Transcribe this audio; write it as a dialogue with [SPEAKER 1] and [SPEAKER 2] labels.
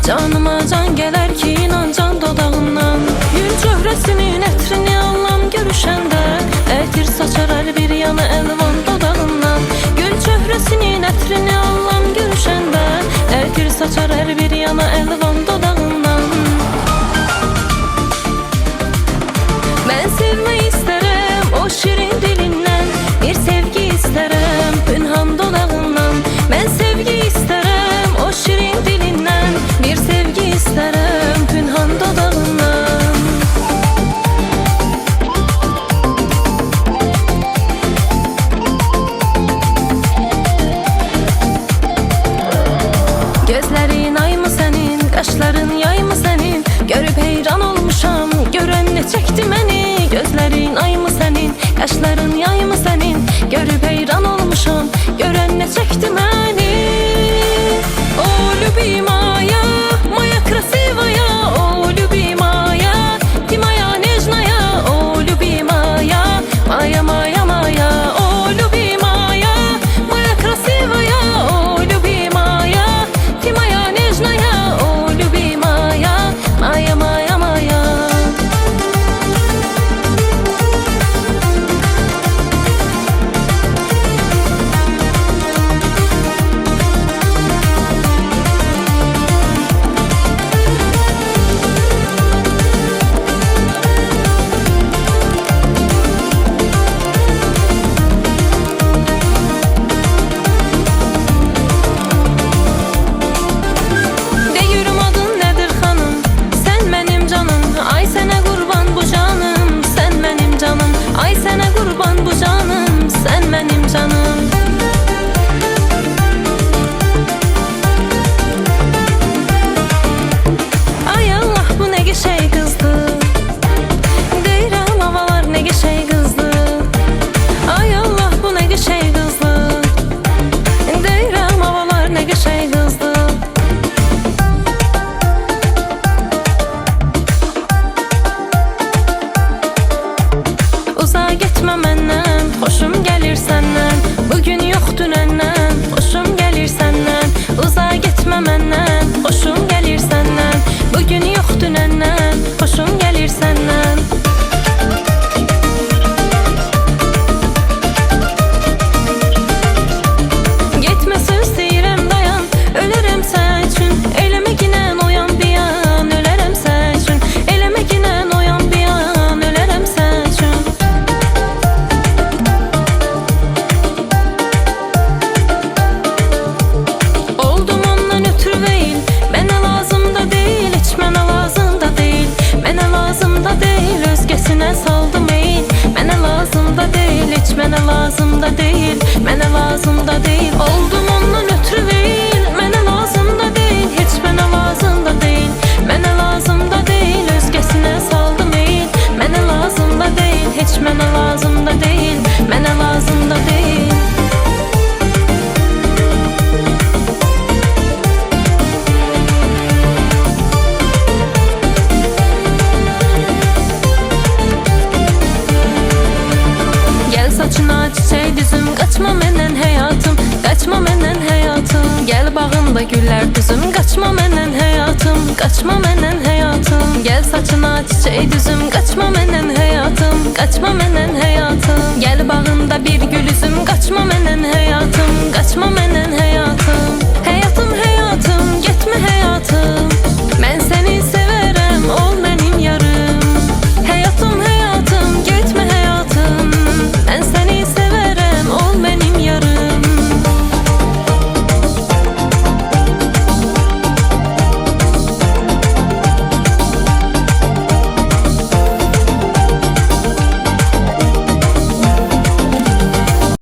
[SPEAKER 1] Canıma can gələr ki, inan can dodağından. Gül çöhrəsinin ətrini allam görüşəndə, ətir saçar hər bir yana əlvan dodağından. Gül çöhrəsinin ətrini allam görüşəndə, ətir saçar hər bir yana əlvan dodağından. Mən sevmək istərəm o şirin dilindən, bir sevgi istərəm pünhan dodağından. Mən sevgi istərəm o şirin dilindən, bir sevgi istərəm pünhan dodağından. Gözlərin aymı sənin, qaşların yaymı sənin, görüb heyran olmuşam, görən nə çəkdi məni. Gözlərin aymı sənin, qaşların yaymı sənin, görüb heyran olmuşam, görən nə çəkdi məni. O любимая, моя красивая, о любимая, ты моя нежная, о любимая, моя, моя, моя, о любимая, моя красивая, о любимая, ты моя нежная, о любимая, моя, моя, моя. Ay sənə qurban bu canım, sən mənim canım. Ay Allah bu nə qəşəng qızdır, deyirəm havalar nə qəşəng qızdır. Ay Allah bu nə qəşəng qızdır, deyirəm havalar nə qəşəng qızdır. Uzağa getmə məndən, xoşum gəlir səndən. Bugün yox dünəndən, xoşum gəlir səndən. Uzağa getmə məndən, xoşum gəlir səndən. Bugün yox dünəndən, xoşum gəlir səndən. Getmə söz deyirəm dayan, ölürəm sən üçün. Eləmə ginən oyan bir an, ölərəm sən üçün. Eləmə ginən oyan bir an, ölərəm sən üçün. Oldum ondan ötürü değil, mənə lazım da deyil, heç mənə lazım da deyil. Mənə lazım da deyil, özgəsinə saldım eyl. Mənə lazım da deyil, heç mənə lazım da deyil. Mənə lazım da deyil, oldum ondan ötürü değil. Mənə lazım da deyil, heç mənə lazım da deyil. Mənə lazım da deyil, özgəsinə saldım eyl. Mənə lazım da deyil, heç mənə lazım da deyil. Mənə lazım da deyil. Gəl saçına çiçək düzüm, qaçma məndən həyatım, qaçma məndən həyatım. Gəl bağımda güllər düzüm, qaçma məndən həyatım, qaçma məndən həyatım. Gəl saçına çiçək düzüm, qaçma məndən həyatım, qaçma məndən həyatım. Gəl bağımda bir gül üzüm, qaçma məndən həyatım, qaçma məndən həyatım.